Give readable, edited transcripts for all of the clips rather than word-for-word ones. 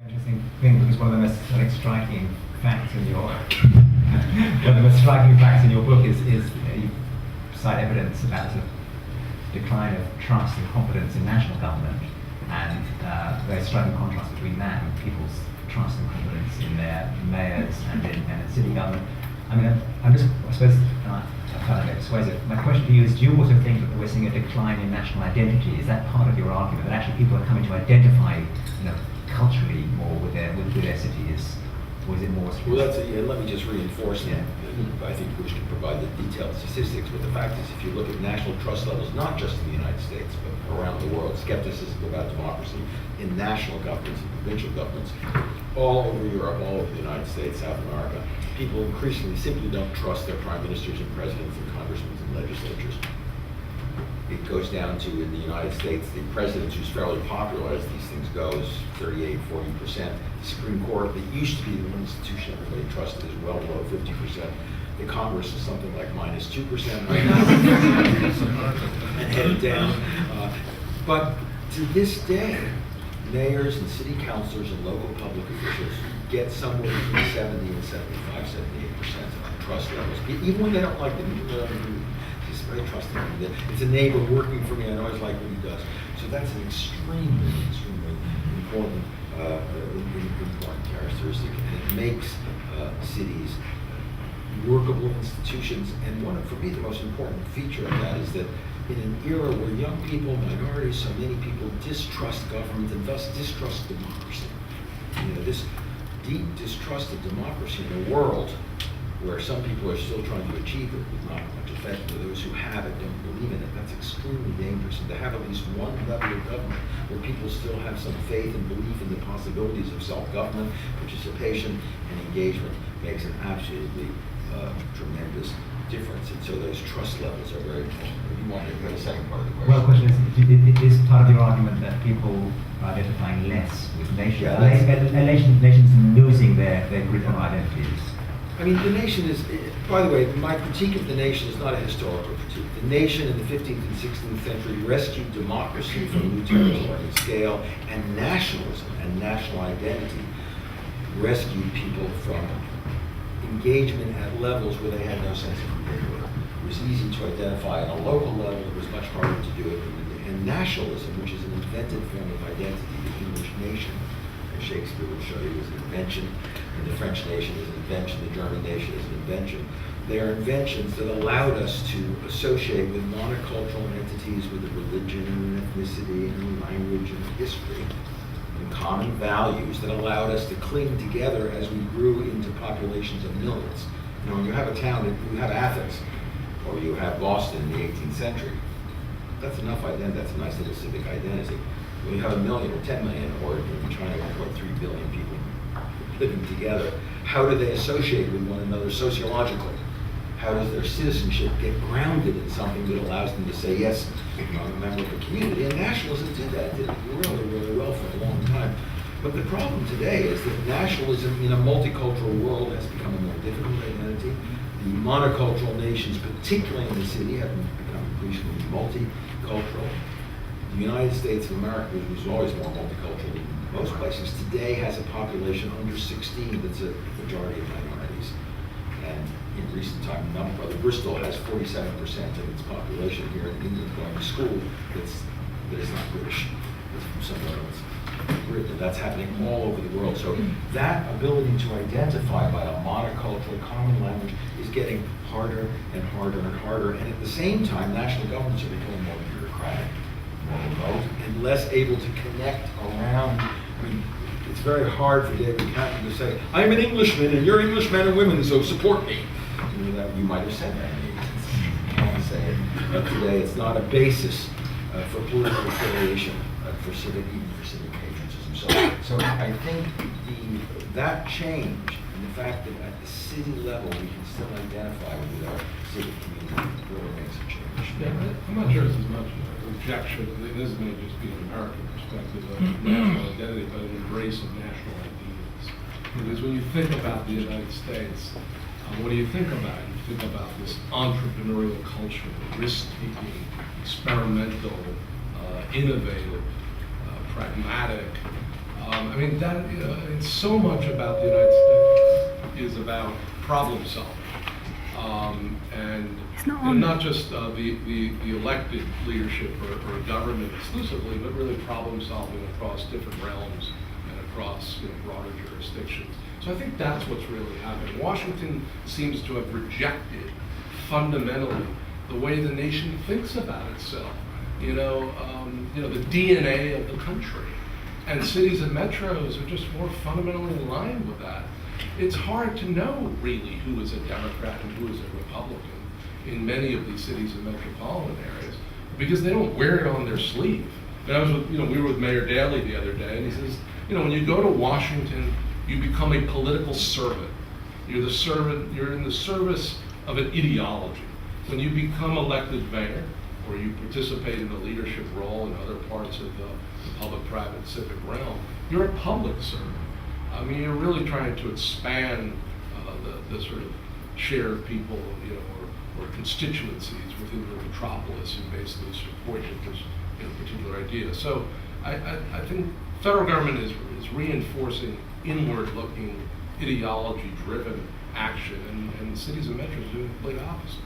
Interesting thing, because one of the most striking facts in your one of the most striking facts in your book is you cite evidence about the decline of trust and confidence in national government, and very striking contrast between that and people's trust and confidence in their mayors and in city government. I mean, I suppose I find it persuasive. My question to you is: do you also think that we're seeing a decline in national identity? Is that part of your argument that actually people are coming to identify, culturally more with their cities, or is it more? Well, and let me just reinforce that. I think Bush can provide the detailed statistics, but the fact is, if you look at national trust levels, not just in the United States, but around the world, skepticism about democracy in national governments and provincial governments, all over Europe, all over the United States, South America, people increasingly simply don't trust their prime ministers and presidents and congressmen and legislatures. It goes down to, in the United States, the president, who's fairly popular as these things go, is 38, 40%. The Supreme Court, that used to be the one institution everybody trusted, is well below 50%. The Congress is something like minus 2% right now, and headed down. But to this day, mayors and city councilors and local public officials get somewhere between 70 and 75, 78% of trust levels, even when they don't like them. Very trusting. It's a neighbor working for me. I always like what he does. So that's an extremely important characteristic, and it makes cities workable institutions. And for me, the most important feature of that is that in an era where young people, minorities, so many people distrust government and thus distrust democracy. This deep distrust of democracy in a world where some people are still trying to achieve it with not much effect, or those who have it don't believe in it, that's extremely dangerous. And to have at least one level of government where people still have some faith and belief in the possibilities of self-government, participation, and engagement makes an absolutely tremendous difference. And so those trust levels are very important. You want to go to the second part of the question? Well, the question is part of your argument that people are identifying less with nations? Nations losing their group of identities? I mean, the nation is, by the way, my critique of the nation is not a historical critique. The nation in the 15th and 16th century rescued democracy from new territorial scale, and nationalism and national identity rescued people from engagement at levels where they had no sense of who they were. It was easy to identify on a local level. It was much harder to do it. And nationalism, which is an invented form of identity, the English nation, as Shakespeare will show you, is an invention. And the French nation is an invention, the German nation is an invention. They are inventions that allowed us to associate with monocultural entities with a religion and an ethnicity and a language and a history and common values that allowed us to cling together as we grew into populations of millions. When you have a town, you have Athens, or you have Boston in the 18th century, that's enough identity, that's a nice little civic identity. When you have 1 million or 10 million, or in China 1.3 billion people living together, how do they associate with one another sociologically? How does their citizenship get grounded in something that allows them to say, yes, I'm a member of a community? And nationalism did that, did it really, really well for a long time. But the problem today is that nationalism in a multicultural world has become a more difficult identity. The monocultural nations, particularly in the city, have become increasingly multicultural. The United States of America, which was always more multicultural than most places, today has a population under 16 that's a majority of minorities. And in recent time, Bristol has 47% of its population here in England going to school that is not British, it's from somewhere else. Britain. That's happening all over the world. So that ability to identify by a monocultural common language is getting harder and harder and harder. And at the same time, national governments are becoming more bureaucratic, more remote, and less able to connect around. I mean, it's very hard for David Cameron to say, I'm an Englishman and you're English men and women, so support me. You might have said that. You can't say it. But today it's not a basis for political affiliation, for civic patriotism. So I think that change and the fact that at the city level we can still identify with our civic community really makes a change. Yeah, I'm not sure it's as much an objection. This may just be an American perspective of national identity, but an embrace of national ideas. Because when you think about the United States, what do you think about? You think about this entrepreneurial culture, risk-taking, experimental, innovative, pragmatic, I mean, that, you know, it's so much about the United States is about problem solving. And you know, not just the elected leadership or government exclusively, but really problem solving across different realms and across, you know, broader jurisdictions. So I think that's what's really happening. Washington seems to have rejected fundamentally the way the nation thinks about itself. You know, the DNA of the country. And cities and metros are just more fundamentally aligned with that. It's hard to know really who is a Democrat and who is a Republican in many of these cities and metropolitan areas because they don't wear it on their sleeve. And I was with, we were with Mayor Daley the other day, and he says, when you go to Washington, you become a political servant. You're in the service of an ideology. When you become elected mayor, or you participate in a leadership role in other parts of the public-private civic realm, you're a public servant. I mean, you're really trying to expand the sort of share of people, or constituencies within the metropolis who basically support this particular idea. So I think federal government is reinforcing inward-looking, ideology-driven action, and cities and metros are doing the complete opposite.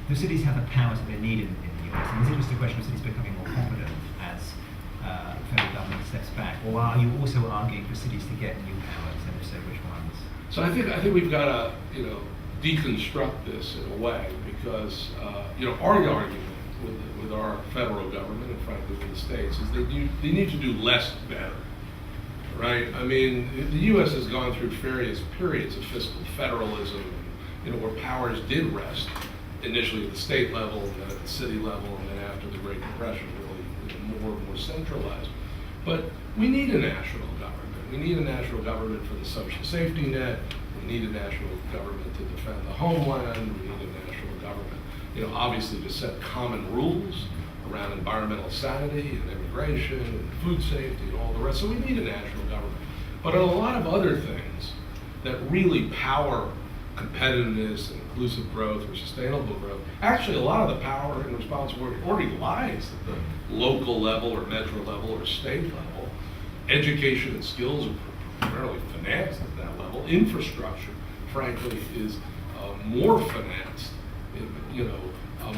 Do cities have the powers that they need in the US? And is it just a question of cities becoming more competent as federal government steps back, or are you also arguing for cities to get new powers, and if so, which ones? So I think we've got to deconstruct this in a way, because our argument with our federal government and frankly with the states is they need to do less better, right? I mean, the U.S. has gone through various periods of fiscal federalism, where powers did rest initially at the state level, and then at the city level, and then after the Great Depression, really more and more centralized. But we need a national government. We need a national government for the social safety net. We need a national government to defend the homeland. We need a national government, obviously to set common rules around environmental sanity and immigration and food safety and all the rest. So we need a national government. But on a lot of other things that really power competitiveness and inclusive growth or sustainable growth, actually a lot of the power and responsibility already lies at the local level or metro level or state level. Education and skills are primarily financed at that level. Infrastructure, frankly, is more financed,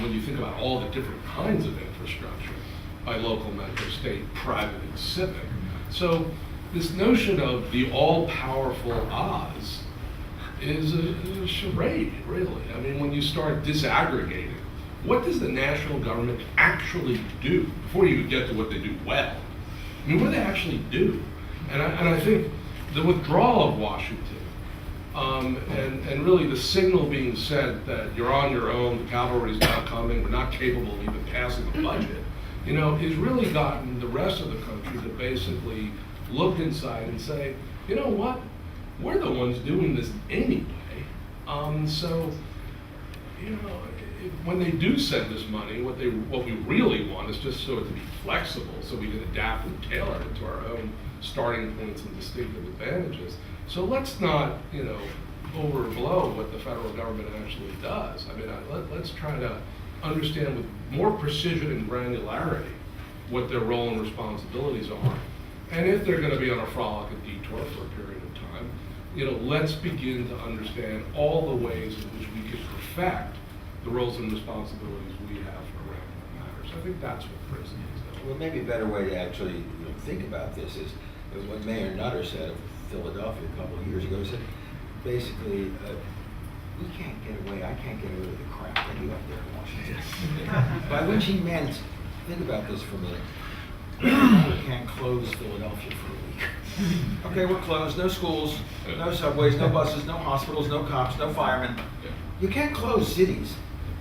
when you think about all the different kinds of infrastructure by local, metro, state, private, and civic. So this notion of the all-powerful Oz is a charade, really. I mean, when you start disaggregating, what does the national government actually do before you get to what they do well? I mean, what do they actually do? And I think the withdrawal of Washington and really the signal being sent that you're on your own, the cavalry's not coming, we're not capable of even passing a budget, has really gotten the rest of the country to basically look inside and say, you know what? We're the ones doing this anyway. When they do send this money, what we really want is just so it to be flexible, so we can adapt and tailor it to our own starting points and distinctive advantages. So let's not, overblow what the federal government actually does. I mean, let's try to understand with more precision and granularity what their role and responsibilities are. And if they're going to be on a frolic and detour for a period of time, let's begin to understand all the ways in which we can perfect the roles and responsibilities we have around that matter. So I think that's what prison is. Well, maybe a better way to actually think about this is what Mayor Nutter said of Philadelphia a couple of years ago. He said, basically, I can't get away with the crap they do up there in Washington. By which he meant, think about this for a minute, we can't close Philadelphia for a week. Okay, we're closed, no schools, no subways, no buses, no hospitals, no cops, no firemen. You can't close cities.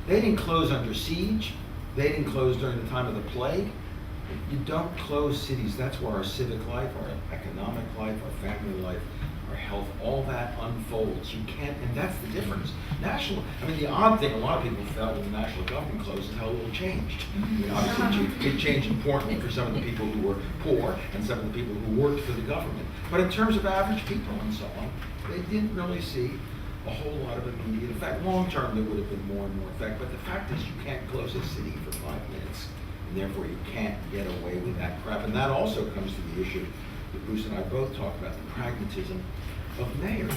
They didn't close under siege. They didn't close during the time of the plague. You don't close cities. That's where our civic life, our economic life, our family life, our health, all that unfolds. You can't, and that's the difference. The odd thing, a lot of people felt when the national government closed is how little changed. Obviously, it changed importantly for some of the people who were poor and some of the people who worked for the government. But in terms of average people and so on, they didn't really see a whole lot of immediate effect. Long term, there would have been more and more effect. But the fact is, you can't close a city for 5 minutes and therefore you can't get away with that crap. And that also comes to the issue that Bruce and I both talked about, the pragmatism of mayors.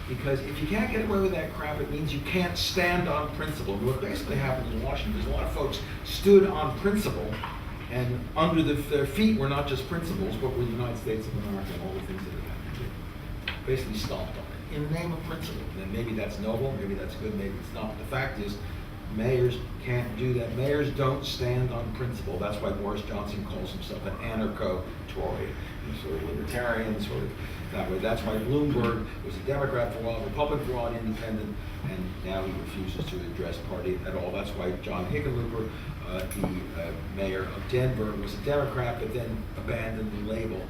Because if you can't get away with that crap, it means you can't stand on principle. And what basically happened in Washington is a lot of folks stood on principle, and under their feet were not just principles, but were the United States of America and all the things that it had to do. Basically stomped on it in the name of principle. And maybe that's noble, maybe that's good, maybe it's not. But the fact is, mayors can't do that. Mayors don't stand on principle. That's why Boris Johnson calls himself an anarcho-Tory, sort of libertarian, sort of that way. That's why Bloomberg was a Democrat for a while, Republican for a while, independent, and now he refuses to address party at all. That's why John Hickenlooper, the mayor of Denver, was a Democrat, but then abandoned the label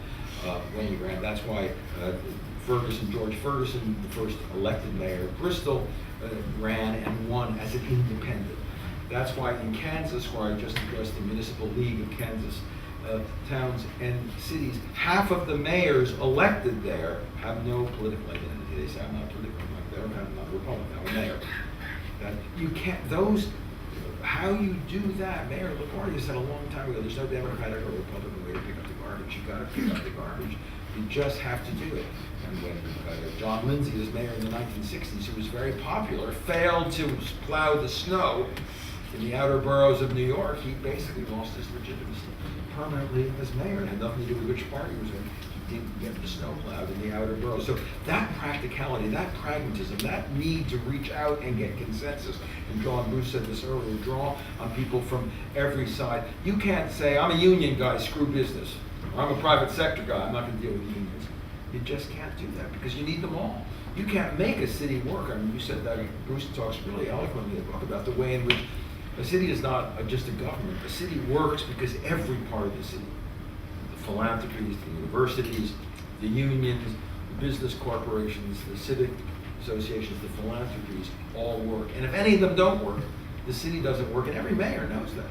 when he ran. That's why George Ferguson, the first elected mayor of Bristol, ran and won as an independent. That's why in Kansas, where I just addressed the Municipal League of Kansas towns and cities, half of the mayors elected there have no political identity. They say, I'm not political, I'm not Republican, I'm a mayor. You can't, how you do that, Mayor LaGuardia said a long time ago, there's no Democratic or Republican way to pick up the garbage. You gotta pick up the garbage. You just have to do it. And when John Lindsay, as mayor in the 1960s, who was very popular, failed to plow the snow in the outer boroughs of New York, he basically lost his legitimacy permanently as mayor. It had nothing to do with which party he was in. He didn't get the snow plowed in the outer boroughs. So that practicality, that pragmatism, that need to reach out and get consensus, and draw, and Bruce said this earlier, draw on people from every side. You can't say, I'm a union guy, screw business. Or I'm a private sector guy, I'm not going to deal with unions. You just can't do that because you need them all. You can't make a city work. I mean, you said that, Bruce talks really eloquently about the way in which a city is not just a government. A city works because every part of the city, the philanthropies, the universities, the unions, the business corporations, the civic associations, the philanthropies, all work. And if any of them don't work, the city doesn't work, and every mayor knows that.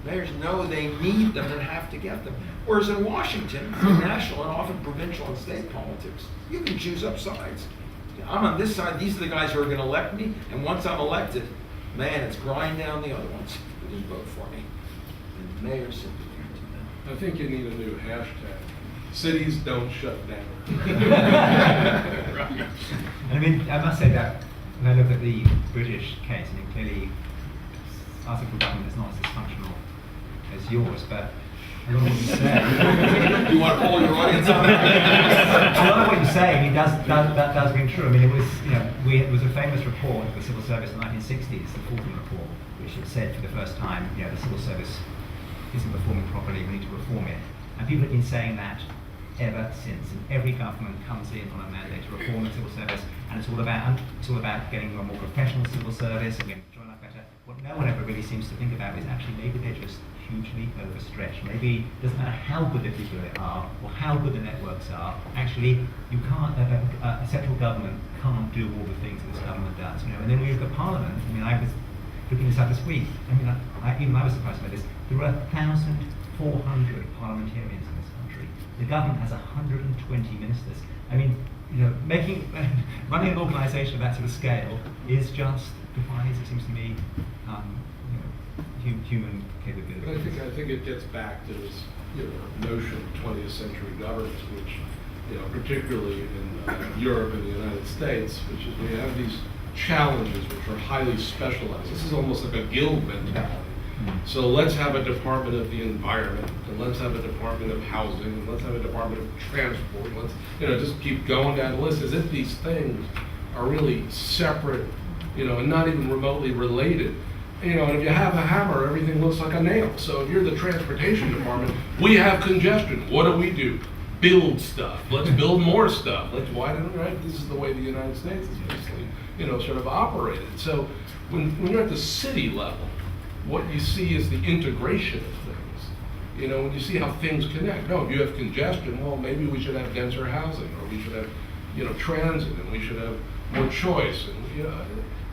Mayors know they need them and have to get them. Whereas in Washington, in national and often provincial and state politics, you can choose up sides. I'm on this side, these are the guys who are going to elect me, and once I'm elected, man, it's grind down the other ones who didn't vote for me. And mayors simply can't do that. I think you need a new hashtag. Cities don't shut down. Right. I mean, I must say that when I look at the British case, I mean, clearly our central government is not as dysfunctional as yours, but a lot of what you say. You want to poll your audience on that? A lot of what you say, I mean, that does ring true. I mean, it was, it was a famous report of the civil service in the 1960s, the Fulton Report, which had said for the first time, the civil service isn't performing properly, we need to reform it. And people have been saying that ever since. And every government comes in on a mandate to reform the civil service, and it's all about getting a more professional civil service and enjoying life better. What no one ever really seems to think about is actually maybe they're just hugely overstretched. Maybe it doesn't matter how good the people are or how good the networks are. Actually, you can't. A central government can't do all the things that this government does. And then we look at Parliament. I mean, I was looking this up this week. I mean, even I was surprised by this. There are 1,400 parliamentarians in this country. The government has 120 ministers. I mean, running an organisation of that sort of scale is just defies, it seems to me, human capability. But I think it gets back to this notion of 20th century governance, which particularly in Europe and the United States, which is we have these challenges which are highly specialized. This is almost like a guild mentality. So let's have a department of the environment, and let's have a department of housing, and let's have a department of transport. Let's just keep going down the list as if these things are really separate, and not even remotely related. And if you have a hammer, everything looks like a nail. So if you're the transportation department, we have congestion. What do? Build stuff. Let's build more stuff. Right? This is the way the United States is basically, sort of operated. So when you're at the city level, what you see is the integration of things. When you see how things connect. No, if you have congestion, well, maybe we should have denser housing, or we should have, transit, and we should have more choice. And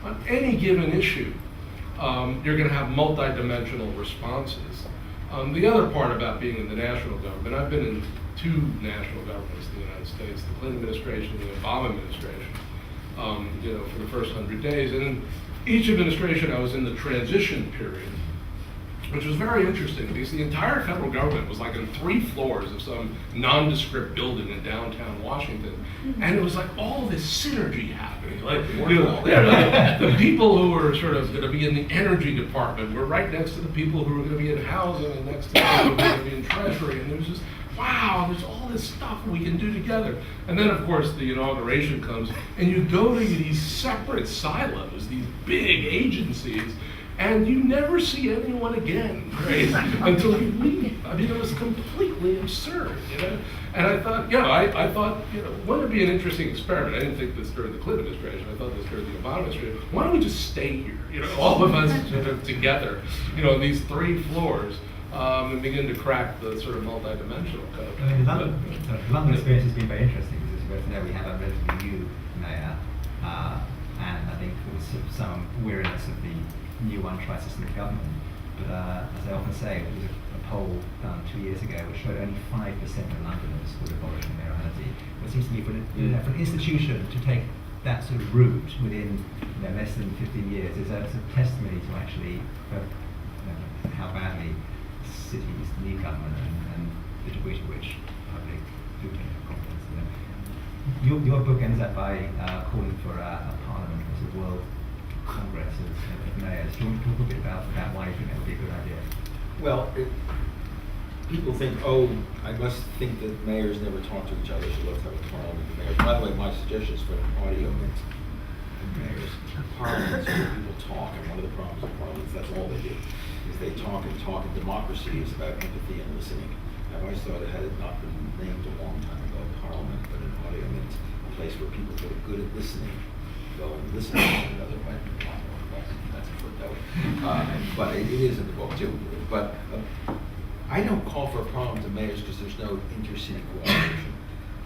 on any given issue, you're going to have multi-dimensional responses. The other part about being in the national government, I've been in two national governments in the United States, the Clinton administration and the Obama administration, for the first 100 days. And in each administration, I was in the transition period which was very interesting because the entire federal government was like on 3 floors of some nondescript building in downtown Washington, and it was like all this synergy happening. Like, the people who were sort of going to be in the energy department were right next to the people who were going to be in housing and next to the people who were going to be in treasury, and there was just, wow, there's all this stuff we can do together. And then, of course, the inauguration comes, and you go to these separate silos, these big agencies, and you never see anyone again, right? Until you leave. I mean, it was completely absurd, you know? And I thought, I thought, wouldn't it be an interesting experiment? I didn't think this during the Clinton administration. I thought this during the Obama administration. Why don't we just stay here, all of us together, on these 3 floors, and begin to crack the sort of multidimensional code. I mean, the London experience has been very interesting because, as you both know, we have a relatively new mayor, and I think there was some weariness of the new one tri-system government. But as I often say, there was a poll done 2 years ago which showed only 5% of Londoners would abolish mayoralty. It seems to me for an institution to take that sort of route within less than 15 years is a testimony to actually how badly cities need government and the degree to which public do have confidence in them. Your book ends up by calling for a parliament as a world congress of mayors. Do you want to talk a bit about why you think that would be a good idea? Well, people think, I must think that mayors never talk to each other, so let's have a parliament of mayors. By the way, my suggestion is for an audio mix of mayors. Parliaments where people talk, and one of the problems with parliaments, that's all they do, is they talk and talk, and democracy is about empathy and listening. I've always thought it had not been named a long time ago, parliament, but an audio mix, a place where people who are good at listening go and listen to one another. That's a footnote. But it is in the book too. But I don't call for a problem to mayors because there's no intercity cooperation.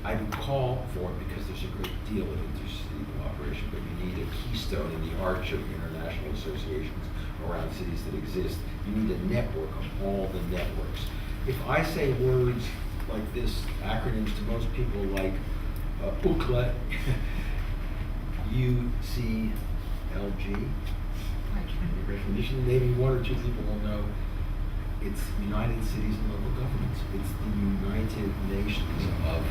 I do call for it because there's a great deal of intercity cooperation, but you need a keystone in the arch of international associations around cities that exist. You need a network of all the networks. If I say words like this, acronyms to most people like UCLA, UCLG, recognition, maybe 1 or 2 people will know it's United Cities and Local Governments. It's the United Nations of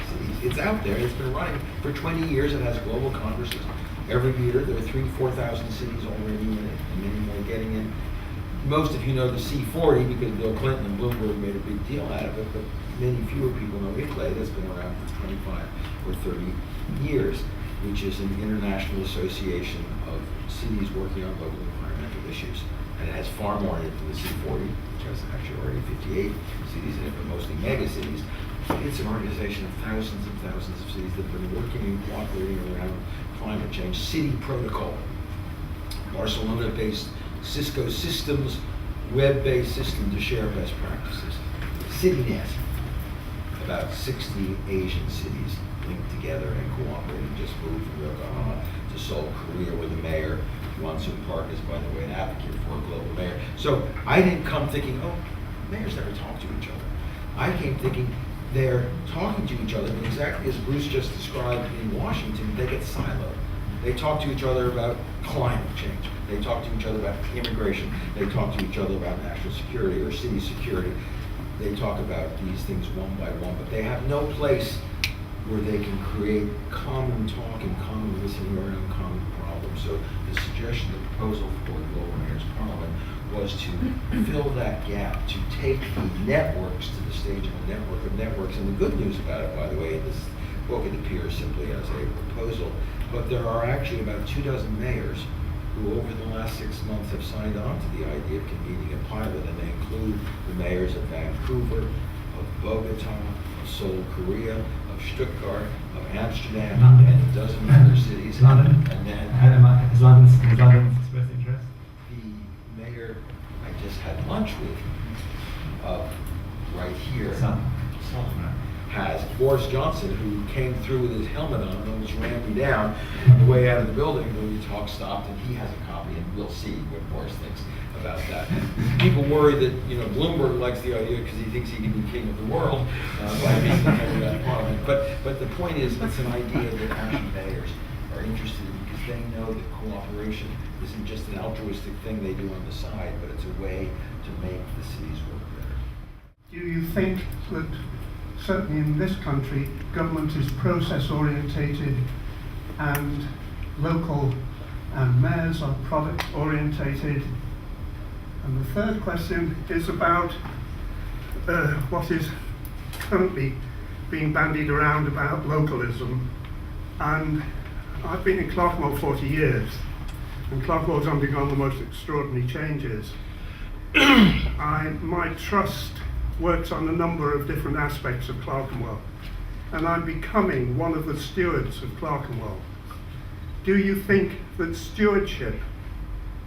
cities. It's out there. It's been running for 20 years. It has global congresses every year. There are 3,000-4,000 cities already in it, and many more getting in. Most of you know the C40 because Bill Clinton and Bloomberg made a big deal out of it, but many fewer people know ICLA. That's been around for 25 or 30 years, which is an international association of cities working on local environmental issues. And it has far more in it than the C40, which has actually already 58 cities in it, but mostly mega cities. It's an organization of thousands and thousands of cities that have been working and cooperating around climate change. City Protocol, Barcelona-based Cisco Systems, web-based system to share best practices. CityNet, about 60 Asian cities linked together and cooperating, just moved from Yokohama to Seoul, Korea, where the mayor, Won-Soon Park, is, by the way, an advocate for a global mayor. So I didn't come thinking, mayors never talk to each other. I came thinking they're talking to each other, but exactly as Bruce just described in Washington, they get siloed. They talk to each other about climate change. They talk to each other about immigration. They talk to each other about national security or city security. They talk about these things one by one, but they have no place where they can create common talk and common listening around common problems. So the suggestion, the proposal for the Global Mayors Parliament was to fill that gap, to take the networks to the stage of a network of networks. And the good news about it, by the way, in this book, it appears simply as a proposal, but there are actually about 24 mayors who over the last 6 months have signed on to the idea of convening a pilot, and they include the mayors of Vancouver, of Bogota, of Seoul, Korea, of Stuttgart, of Amsterdam, London, and a dozen other cities. London. And then Has London expressed interest? the mayor I just had lunch with, right here, Southern. has Boris Johnson, who came through with his helmet on and almost ran me down on the way out of the building when the talk stopped, and he has a copy, and we'll see what Boris thinks about that. People worry that Bloomberg likes the idea because he thinks he can be king of the world by being the head of that parliament. But the point is, it's an idea that actually mayors are interested in because they know that cooperation isn't just an altruistic thing they do on the side, but it's a way to make the cities work better. Do you think that, certainly in this country, government is process orientated and local and mayors are product orientated? And the third question is about what is currently being bandied around about localism. And I've been in Clerkenwell 40 years, and Clerkenwell's undergone the most extraordinary changes. My trust works on a number of different aspects of Clerkenwell, and I'm becoming one of the stewards of Clerkenwell. Do you think that stewardship,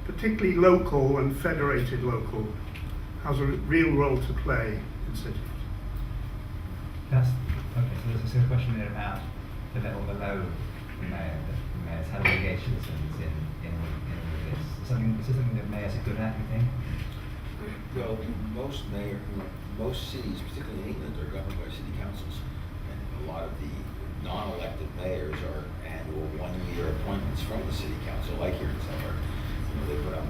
particularly local and federated local, has a real role to play in cities? That's okay. So there's a question there about the level below the mayor. The mayors have engaged citizens in all of this. Is this something that mayors are good at, you think? Well, most cities, particularly in England, are governed by city councils, and a lot of the non-elected mayors are annual one-year appointments from the city council, like here in Suffolk. They put on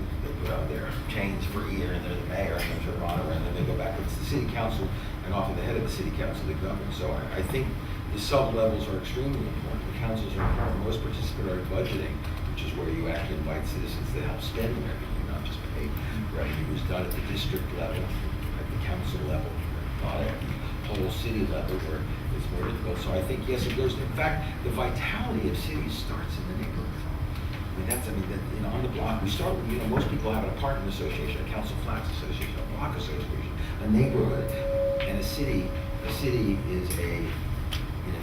their chains for a year, and they're the mayor, and they're honor, and then they go back. It's the city council, and often the head of the city council that governs. So I think the sub-levels are extremely important. The councils are important. Most participatory budgeting, which is where you actually invite citizens to help spend revenue, not just pay revenue, is done at the district level, at the council level, not at the whole city level, where it's more difficult. So I think, yes, it goes. In fact, the vitality of cities starts in the neighborhood. On the block, we start with, most people have an apartment association, a council flats association, a block association, a neighborhood, and a city is in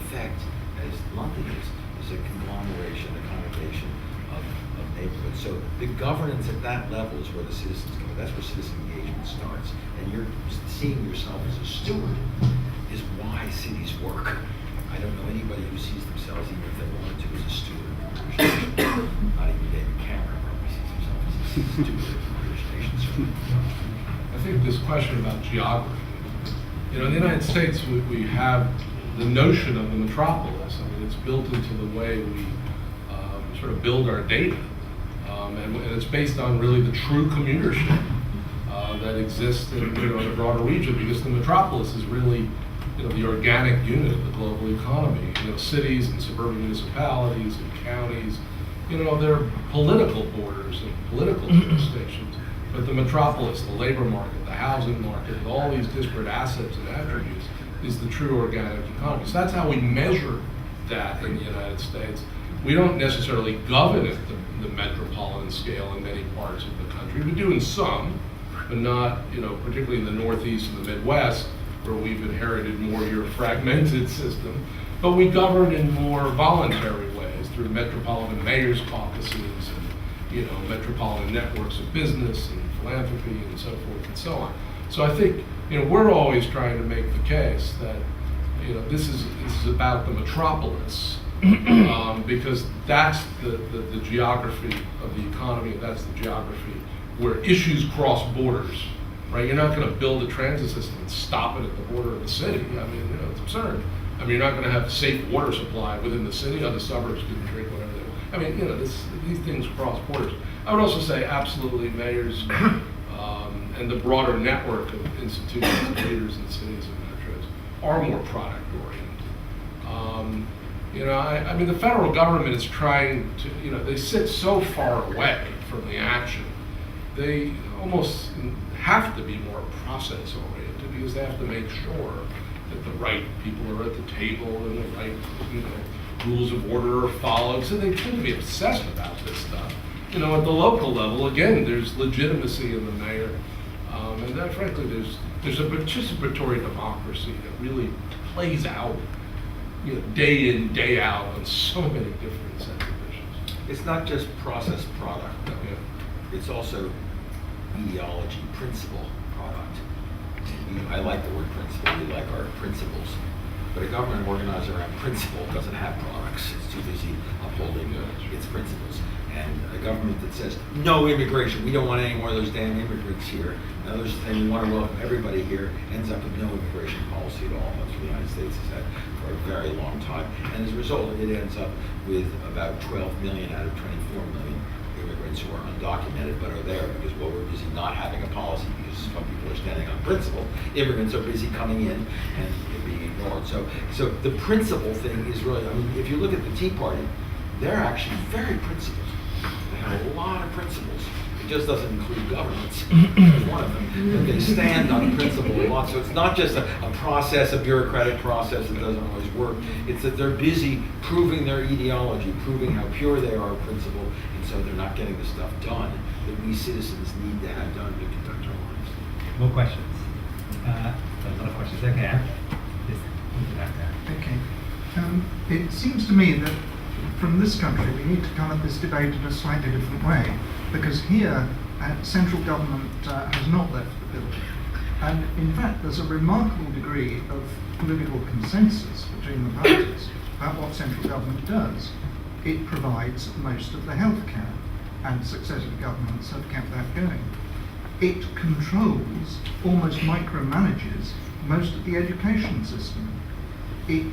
effect, as London is a conglomeration, a congregation of neighborhoods. So the governance at that level is where the citizens go. That's where citizen engagement starts. And you're seeing yourself as a steward is why cities work. I don't know anybody who sees themselves, even if they wanted to, as a steward. Not even David Cameron probably sees himself as a steward of the British nation. I think this question about geography, in the United States, we have the notion of the metropolis. I mean, it's built into the way we sort of build our data. And it's based on really the true commutership that exists in the broader region, because the metropolis is really the organic unit of the global economy. Cities and suburban municipalities and counties, they're political borders and political jurisdictions. But the metropolis, the labor market, the housing market, all these disparate assets and attributes is the true organic economy. So that's how we measure that in the United States. We don't necessarily govern at the metropolitan scale in many parts of the country. We do in some, but not, particularly in the Northeast and the Midwest, where we've inherited more your fragmented system. But we govern in more voluntary ways through metropolitan mayors' caucuses and metropolitan networks of business and philanthropy and so forth and so on. So I think we're always trying to make the case that this is about the metropolis because that's the geography of the economy. That's the geography where issues cross borders. Right, you're not going to build a transit system and stop it at the border of the city. I mean, it's absurd. I mean, you're not going to have safe water supply within the city. Other suburbs can drink whatever they want. I mean, these things cross borders. I would also say absolutely mayors and the broader network of institutions and leaders in cities and metros are more product oriented. I mean, the federal government is trying to, they sit so far away from the action. They almost have to be more process oriented because they have to make sure that the right people are at the table and the right rules of order are followed. So they tend to be obsessed about this stuff. At the local level, again, there's legitimacy in the mayor, and that, frankly, there's a participatory democracy that really plays out, day in, day out on so many different sets of issues. It's not just process product, though. Yeah. It's also ideology, principle, product. I like the word principle. We like our principles. But a government organized around principle doesn't have products. It's too busy upholding its principles. And a government that says, no immigration, we don't want any more of those damn immigrants here. And others saying, we want to welcome everybody here, ends up with no immigration policy at all. That's what the United States has had for a very long time. And as a result, it ends up with about 12 million out of 24 million immigrants who are undocumented but are there because, well, we're busy not having a policy because some people are standing on principle. Immigrants are busy coming in and being ignored. So the principle thing is really, I mean, if you look at the Tea Party, they're actually very principled. They have a lot of principles. It just doesn't include governance as one of them. But they stand on principle a lot. So it's not just a process, a bureaucratic process that doesn't always work. It's that they're busy proving their ideology, proving how pure they are of principle, and so they're not getting the stuff done that we citizens need to have done to conduct our lives. More questions? A lot of questions. Okay. Back there. Okay. It seems to me that from this country we need to come at this debate in a slightly different way, because here central government has not left the building. And in fact there's a remarkable degree of political consensus between the parties about what central government does. It provides most of the health care, and successive governments have kept that going. It controls, almost micromanages, most of the education system. It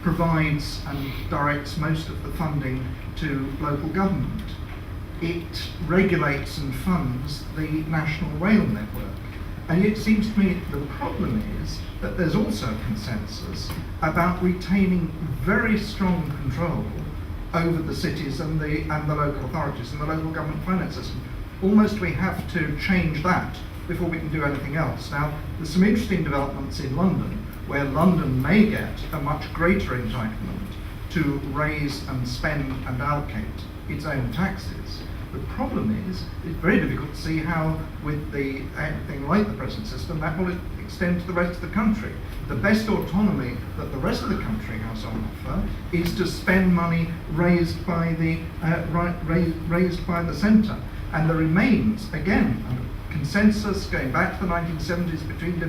provides and directs most of the funding to local government. It regulates and funds the national rail network. And it seems to me the problem is that there's also consensus about retaining very strong control over the cities and the local authorities and the local government finance system. Almost we have to change that before we can do anything else. Now, there's some interesting developments in London, where London may get a much greater entitlement to raise and spend and allocate its own taxes. The problem is, it's very difficult to see how, with anything like the present system, that will extend to the rest of the country. The best autonomy that the rest of the country has on offer is to spend money raised by the centre, and there remains, again, a consensus going back to the 1970s between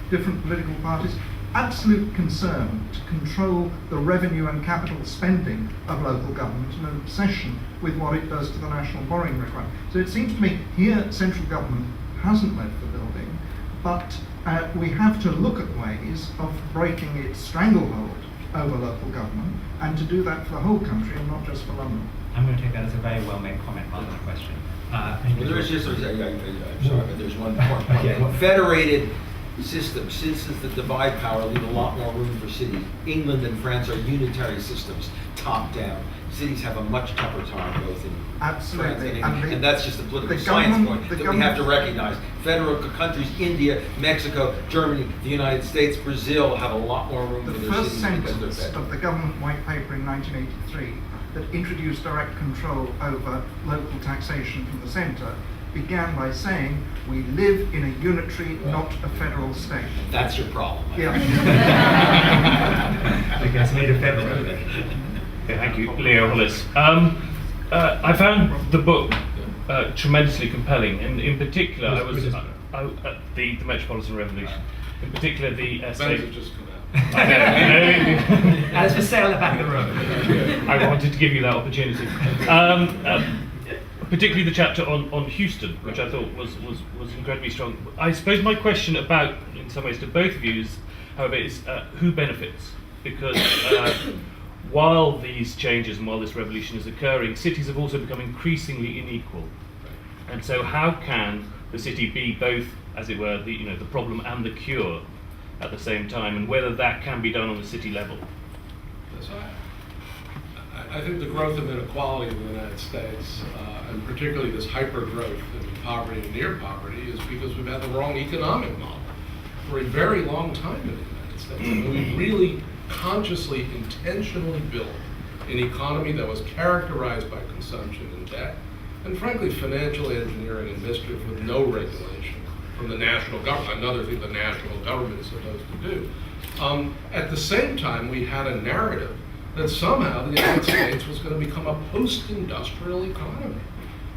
different political parties, absolute concern to control the revenue and capital spending of local government and an obsession with what it does to the national borrowing requirement. So it seems to me here central government hasn't left the building, but we have to look at ways of breaking its stranglehold over local government, and to do that for the whole country and not just for London. I'm going to take that as a very well-made comment rather than a question. Well, there's just, I'm sorry, but there's one point. Okay. Federated systems that divide power leave a lot more room for cities. England and France are unitary systems, top down. Cities have a much tougher time both in Absolutely. France and England. And that's just a political science point that we have to recognize. Federal countries, India, Mexico, Germany, the United States, Brazil have a lot more room for The their first cities because sentence they're federal. of the government white paper in 1983 that introduced direct control over local taxation from the centre began by saying, we live in a unitary, not a federal state. That's your problem. Yeah. I guess made a federal. Okay, thank you, Leo Hollis. I found the book tremendously compelling, and in particular, I was the Metropolitan Revolution. In particular, the essay. Ben's just come out. I know. And it's for sale at the back of the room. I wanted to give you that opportunity. Particularly the chapter on Houston, which I thought was incredibly strong. I suppose my question about, in some ways, to both of you is, however, is who benefits? Because while these changes and while this revolution is occurring, cities have also become increasingly unequal. And so how can the city be both, as it were, the problem and the cure at the same time, and whether that can be done on the city level? Yes, I think the growth of inequality in the United States, and particularly this hyper-growth in poverty and near poverty, is because we've had the wrong economic model for a very long time in the United States. I mean, we really consciously, intentionally built an economy that was characterized by consumption and debt, and frankly, financial engineering and mischief with no regulation from the national government, another thing the national government is supposed to do. At the same time, we had a narrative that somehow the United States was going to become a post-industrial economy,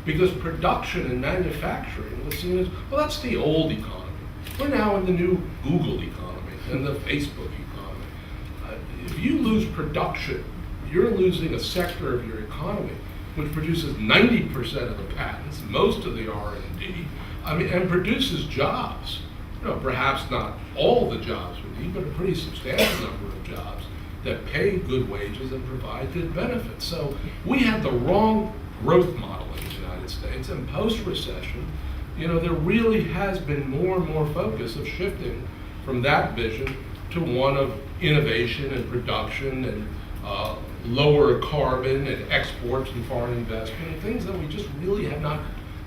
because production and manufacturing was seen as, well, that's the old economy. We're now in the new Google economy and the Facebook economy. If you lose production, you're losing a sector of your economy. which produces 90% of the patents, most of the R&D, and produces jobs. Perhaps not all the jobs we need, but a pretty substantial number of jobs that pay good wages and provide good benefits. So we had the wrong growth model in the United States, and post-recession, there really has been more and more focus of shifting from that vision to one of innovation and production and lower carbon and exports and foreign investment and things that we just really have not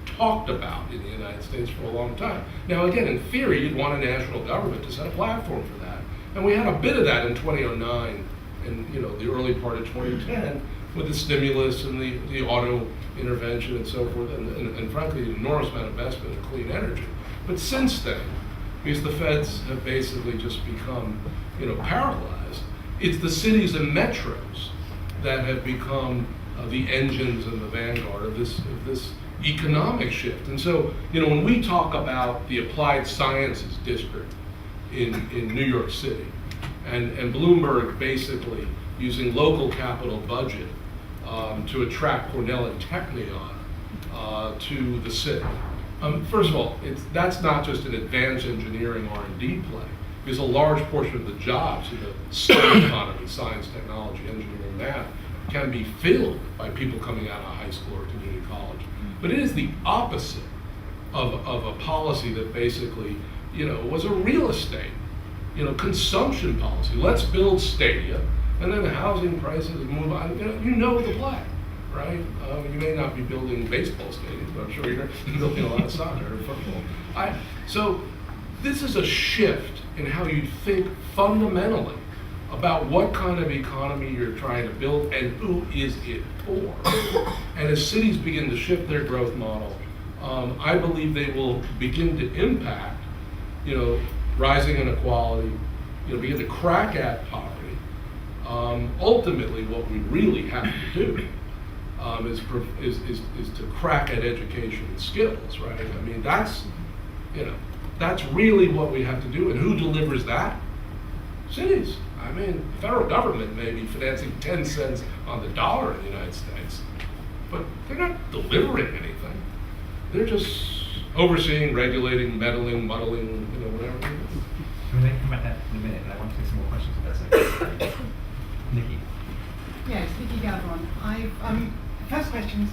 talked about in the United States for a long time. Now again, in theory, you'd want a national government to set a platform for that. And we had a bit of that in 2009 and the early part of 2010 with the stimulus and the auto intervention and so forth, and frankly, an enormous amount of investment in clean energy. But since then, because the feds have basically just become paralyzed, it's the cities and metros that have become the engines and the vanguard of this economic shift. And so, when we talk about the applied sciences district in New York City, and Bloomberg basically using local capital budget to attract Cornell and Technion to the city. First of all, that's not just an advanced engineering R&D play, because a large portion of the jobs in the STEM economy, science, technology, engineering, math, can be filled by people coming out of high school or community college. But it is the opposite of a policy that basically, was a real estate, consumption policy. Let's build stadia, and then the housing prices move on. You know the play, right? You may not be building baseball stadiums, but I'm sure you're building a lot of soccer or football. So this is a shift in how you think fundamentally about what kind of economy you're trying to build and who is it for. And as cities begin to shift their growth model, I believe they will begin to impact, rising inequality, begin to crack at poverty. Ultimately, what we really have to do is to crack at education and skills, right? I mean, that's really what we have to do. And who delivers that? Cities. I mean, the federal government may be financing 10 cents on the dollar in the United States, but they're not delivering anything. They're just overseeing, regulating, meddling, muddling, whatever it is. We're going to come back to that in a minute, but I want to take some more questions if that's okay. Nikki. Yes, Nikki Gavron. First questions.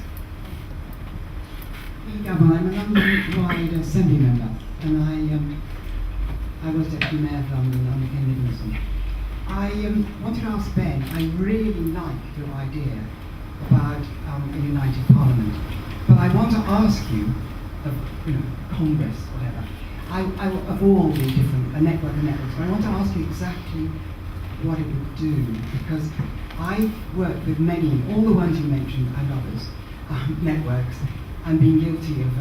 Nikki Gavron, I'm a London-wide Assembly member, and I was Deputy Mayor of London under Ken Nicholson. I wanted to ask Ben, I really like your idea about a united parliament, but I want to ask you, of Congress, whatever, of all the different, a network of networks, but I want to ask you exactly what it would do, because I've worked with many, all the ones you mentioned and others, networks, and been guilty of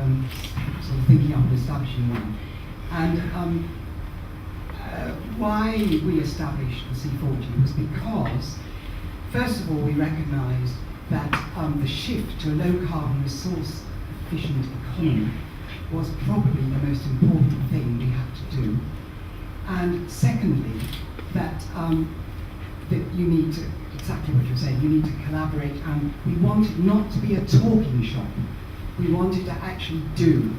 sort of thinking up and establishing one. And why we established the C40 was because, first of all, we recognised that the shift to a low-carbon, resource-efficient economy was probably the most important thing we had to do. And secondly, that you need to, exactly what you're saying, you need to collaborate, and we wanted not to be a talking shop. We wanted to actually do,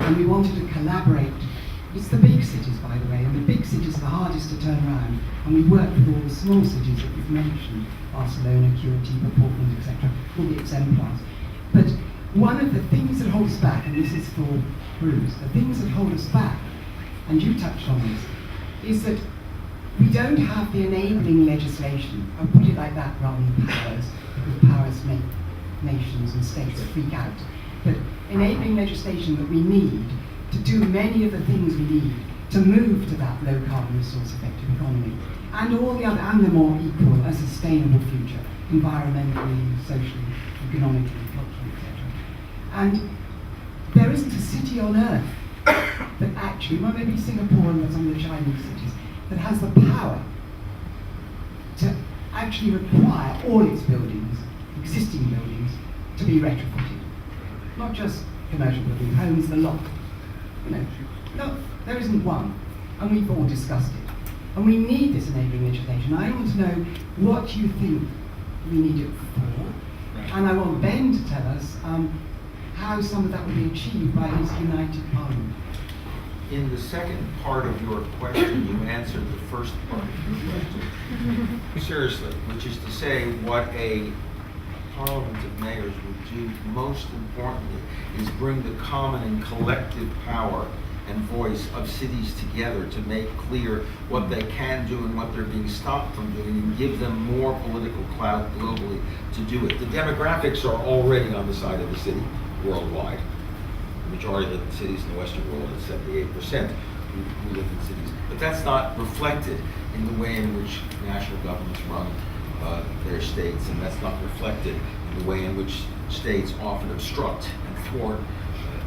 and we wanted to collaborate. It's the big cities, by the way, and the big cities are the hardest to turn around, and we work with all the small cities that we've mentioned, Barcelona, Curitiba, Portland, etc., all the exemplars. But one of the things that holds us back, and this is for Bruce, the things that hold us back, and you touched on this, is that we don't have the enabling legislation. I'll put it like that rather than powers, because powers make nations and states freak out. But enabling legislation that we need to do many of the things we need to move to that low carbon resource effective economy, and all the other, and the more equal, a sustainable future, environmentally, socially, economically, culturally, etc. And there isn't a city on earth that actually, well, maybe Singapore and some of the Chinese cities, that has the power to actually require all its buildings, existing buildings, to be retrofitted. Not just commercial buildings, homes, the lot. No, there isn't one, and we've all discussed it. And we need this enabling legislation. I want to know what you think we need it for, And I want Ben to tell us how some of that will be achieved by his united parliament. In the second part of your question, you answered the first part of your question. Seriously, which is to say what a parliament of mayors would do most importantly is bring the common and collective power and voice of cities together to make clear what they can do and what they're being stopped from doing, and give them more political clout globally to do it. The demographics are already on the side of the city worldwide. The majority live in cities in the Western world, is 78% who live in cities. But that's not reflected in the way in which national governments run their states, and that's not reflected in the way in which states often obstruct and thwart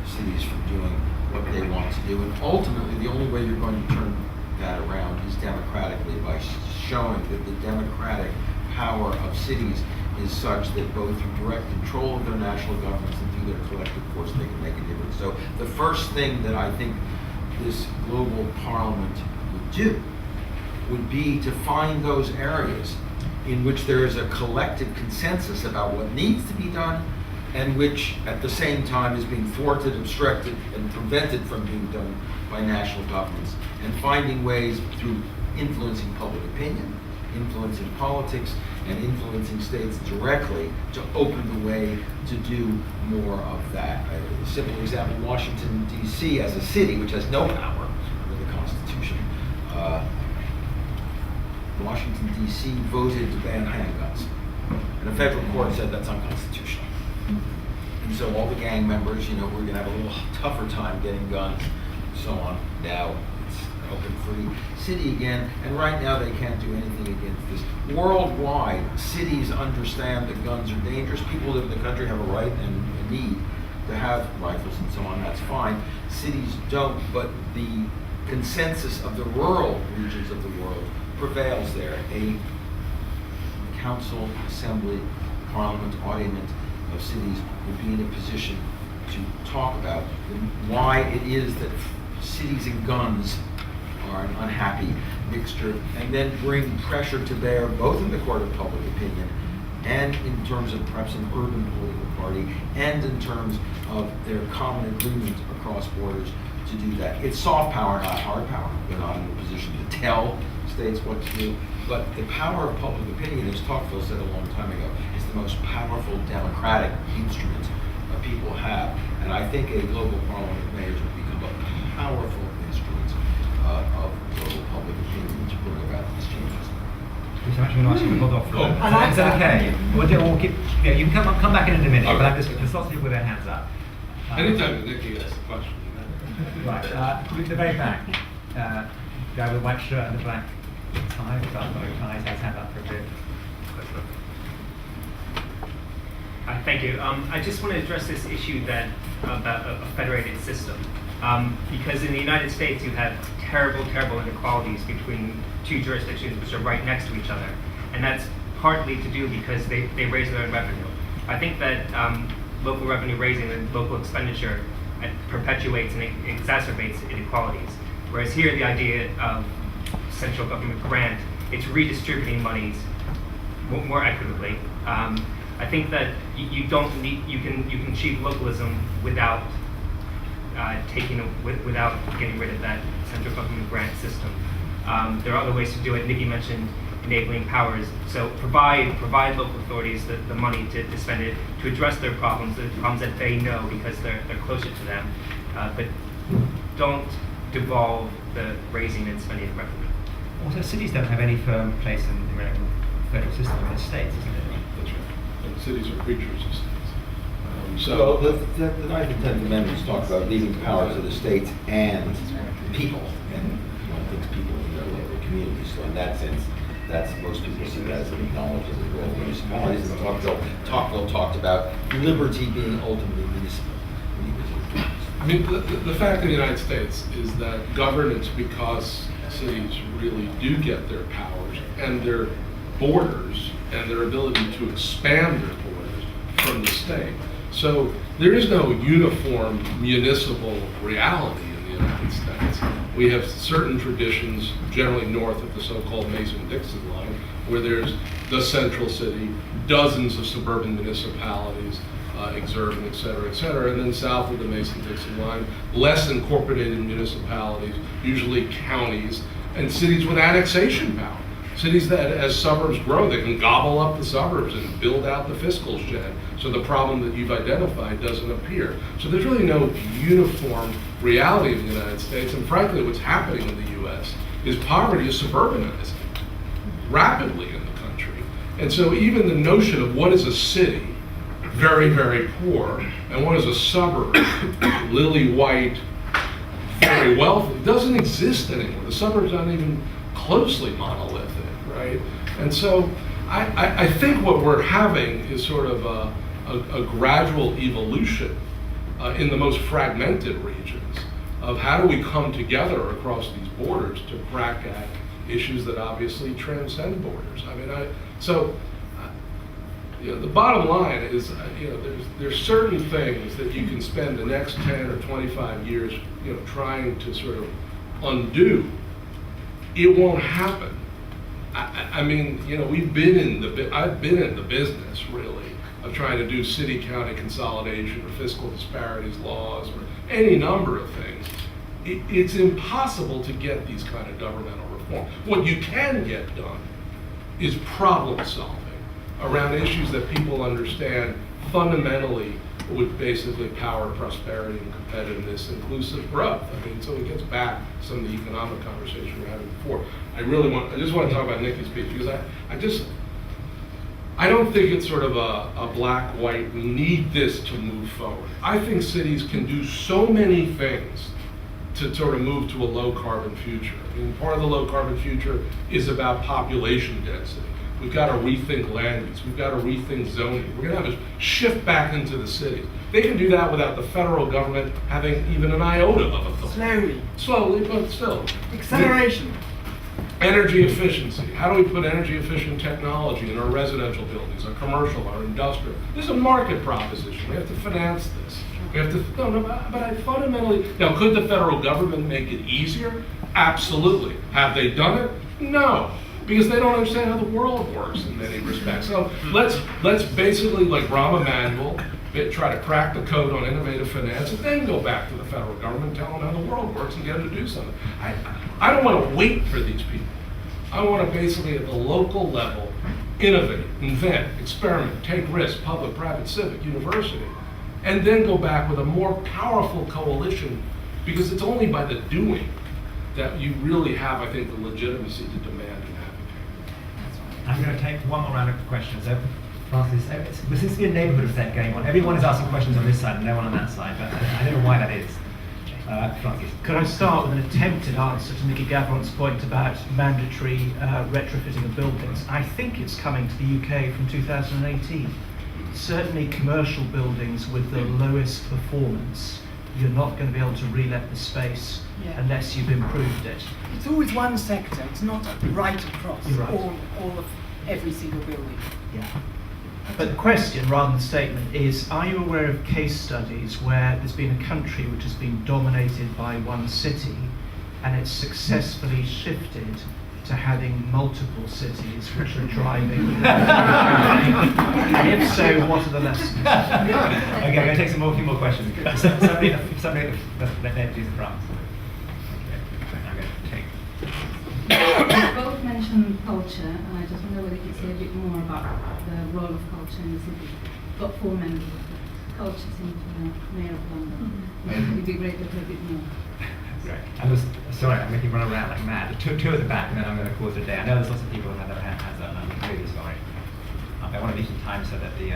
cities from doing what they want to do. And ultimately, the only way you're going to turn that around is democratically, by showing that the democratic power of cities is such that both through direct control of their national governments and through their collective force, they can make a difference. So the first thing that I think this global parliament would do would be to find those areas in which there is a collective consensus about what needs to be done, and which at the same time is being thwarted, obstructed, and prevented from being done by national governments, and finding ways through influencing public opinion, influencing politics, and influencing states directly to open the way to do more of that. A simple example, Washington, D.C. as a city, which has no power under the Constitution. Washington, D.C. voted to ban handguns. And a federal court said that's unconstitutional. And so all the gang members, we're going to have a little tougher time getting guns, and so on. Now it's an open, free city again, and right now they can't do anything against this. Worldwide, cities understand that guns are dangerous. People who live in the country have a right and a need to have rifles and so on. That's fine. Cities don't, but the consensus of the rural regions of the world prevails there. A council, assembly, parliament, audience of cities would be in a position to talk about why it is that cities and guns are an unhappy mixture, and then bring pressure to bear both in the court of public opinion and in terms of perhaps an urban political party, and in terms of their common agreement across borders to do that. It's soft power, not hard power. They're not in a position to tell states what to do, but the power of public opinion, as Tocqueville said a long time ago, is the most powerful democratic instrument people have. And I think a global parliament of mayors would become a powerful instrument of global public opinion to bring about these changes. I'm actually going to ask you to hold off for a minute. I like Is that that. okay? We'll keep, you can come back in a minute, but there's lots of people with their hands up. Anytime Nikki asks a question. Right, at the very back, guy with the white shirt and the black tie, or dark blue tie, has his hand up for a bit. Let's look. Thank you. I just want to address this issue about a federated system. Because in the United States, you have terrible inequalities between two jurisdictions which are right next to each other. And that's partly to do because they raise their own revenue. I think that local revenue raising and local expenditure perpetuates and exacerbates inequalities. Whereas here, the idea of central government grant, it's redistributing monies more equitably. I think that you can achieve localism without without getting rid of that central government grant system. There are other ways to do it. Nikki mentioned enabling powers. So provide local authorities the money to spend it to address their problems, the problems that they know because they're closer to them. But don't devolve the raising and spending of revenue. Also, cities don't have any firm place in the American federal system in the states, isn't it? That's right. And cities are creatures of states. So the 9th and 10th Amendments talk about leaving power to the states and people, and one thinks people in their local communities. So in that sense, most people see that as an acknowledgement of the role of municipalities. And Tocqueville talked about liberty being ultimately municipal. I mean, the fact of the United States is that governance, because cities really do get their powers and their borders and their ability to expand their borders from the state. So there is no uniform municipal reality in the United States. We have certain traditions, generally north of the so-called Mason-Dixon line, where there's the central city, dozens of suburban municipalities, exurban, et cetera, and then south of the Mason-Dixon line, less incorporated municipalities, usually counties, and cities with annexation power. Cities that, as suburbs grow, they can gobble up the suburbs and build out the fiscal shed, so the problem that you've identified doesn't appear. So there's really no uniform reality in the United States, and frankly, what's happening in the U.S. is poverty is suburbanizing rapidly in the country. And so even the notion of what is a city, very, very poor, and what is a suburb, lily white, very wealthy, doesn't exist anymore. The suburbs aren't even closely monolithic, right? And so I think what we're having is sort of a gradual evolution in the most fragmented regions of how do we come together across these borders to crack at issues that obviously transcend borders. I mean, the bottom line is, there's certain things that you can spend the next 10 or 25 years, trying to sort of undo. It won't happen. I mean, I've been in the business, really, of trying to do city-county consolidation or fiscal disparities laws or any number of things. It's impossible to get these kind of governmental reform. What you can get done is problem solving around issues that people understand fundamentally would basically power prosperity and competitiveness, inclusive growth. I mean, so it gets back to some of the economic conversation we were having before. I just want to talk about Nikki's speech because I don't think it's sort of a black-white, we need this to move forward. I think cities can do so many things to sort of move to a low-carbon future. I mean, part of the low-carbon future is about population density. We've got to rethink land use. We've got to rethink zoning. We're going to have to shift back into the cities. They can do that without the federal government having even an iota of authority. Slowly, but still. Acceleration. Energy efficiency. How do we put energy efficient technology in our residential buildings, our commercial, our industrial? This is a market proposition. We have to finance this. We have to, but I fundamentally, now could the federal government make it easier? Absolutely. Have they done it? No. Because they don't understand how the world works in many respects. So let's basically, like Rahm Emanuel, try to crack the code on innovative finance and then go back to the federal government, tell them how the world works and get them to do something. I don't want to wait for these people. I want to basically at the local level innovate, invent, experiment, take risks, public, private, civic, university, and then go back with a more powerful coalition, because it's only by the doing that you really have, I think, the legitimacy to demand and advocate. I'm going to take one more round of questions. Francis, there seems to be a neighbourhood effect going on. Everyone is asking questions on this side and no one on that side, but I don't know why that is. Francis. Could I start with an attempted answer to Nicky Gavron's point about mandatory retrofitting of buildings? I think it's coming to the UK from 2018. Certainly commercial buildings with the lowest performance, you're not going to be able to re-let the space unless you've improved it. It's always one sector, it's not right across You're right. all of every single building. Yeah. But the question, rather than the statement, is are you aware of case studies where there's been a country which has been dominated by one city and it's successfully shifted to having multiple cities which are driving? And if so, what are the lessons? Okay, I'm going to take a few more questions. Somebody at the front. I'm going to take. You both mentioned culture, and I just wonder whether you could say a bit more about the role of culture in the city. Got 4 members of the culture team for the Mayor of London. It'd be great to hear a bit more. Great. Sorry, I'm making you run around like mad. Two at the back, and then I'm going to cause a day. I know there's lots of people who have their hands up, and I'm really sorry. I want to leave some time so that the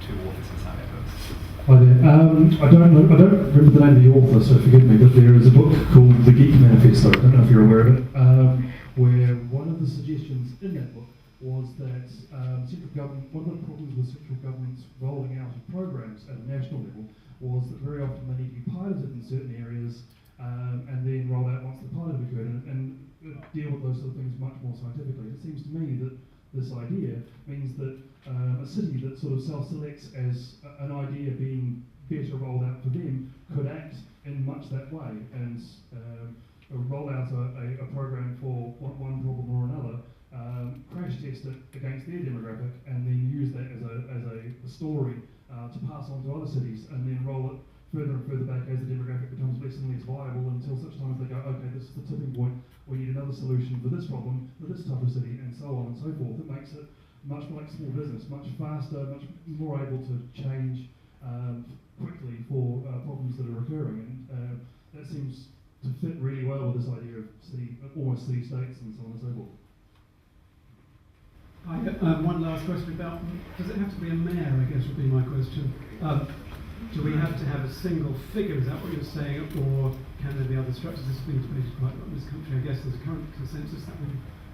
two authors can sign their books. Hi there. I don't remember the name of the author, so forgive me, but there is a book called The Geek Manifesto. I don't know if you're aware of it, where one of the suggestions in that book was that central government, one of the problems with central governments rolling out of programs at a national level was that very often they need to be piloted in certain areas and then rolled out once the pilot occurred and deal with those sort of things much more scientifically. It seems to me that this idea means that a city that sort of self-selects as an idea being better rolled out for them could act in much that way and roll out a program for one problem or another crash test it against their demographic, and then use that as a story to pass on to other cities, and then roll it further and further back as the demographic becomes less and less viable until such time as they go, okay, this is the tipping point, we need another solution for this problem, for this type of city, and so on and so forth. It makes it much more like small business, much faster, much more able to change quickly for problems that are occurring, and that seems to fit really well with this idea of almost city states and so on and so forth. One last question about, does it have to be a mayor, I guess would be my question. Do we have to have a single figure, is that what you're saying, or can there be other structures? This has been debated quite a lot in this country. I guess there's a current consensus that we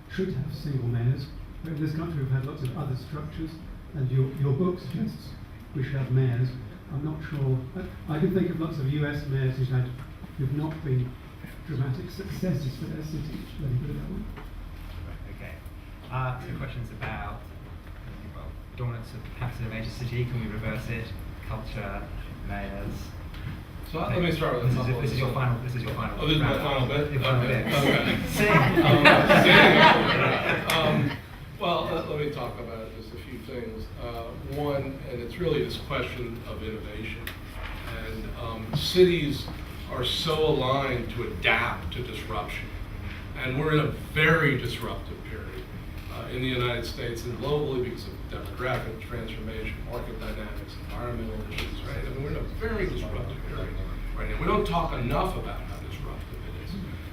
should have single mayors, but in this country we've had lots of other structures, and your book suggests we should have mayors. I'm not sure, I can think of lots of US mayors who've not been dramatic successes for their cities, let me put it that way. Okay. So questions about, well, dominance of capital of a major city, can we reverse it? Culture, mayors. So let me start with this is your final. Oh, this is my final bit? Your final bit. Okay. Well, let me talk about just a few things. One, and it's really this question of innovation. And cities are so aligned to adapt to disruption. And we're in a very disruptive period in the United States and globally because of demographic transformation, market dynamics, environmental issues, right? I mean, we're in a very disruptive period right now. We don't talk enough about how disruptive it is.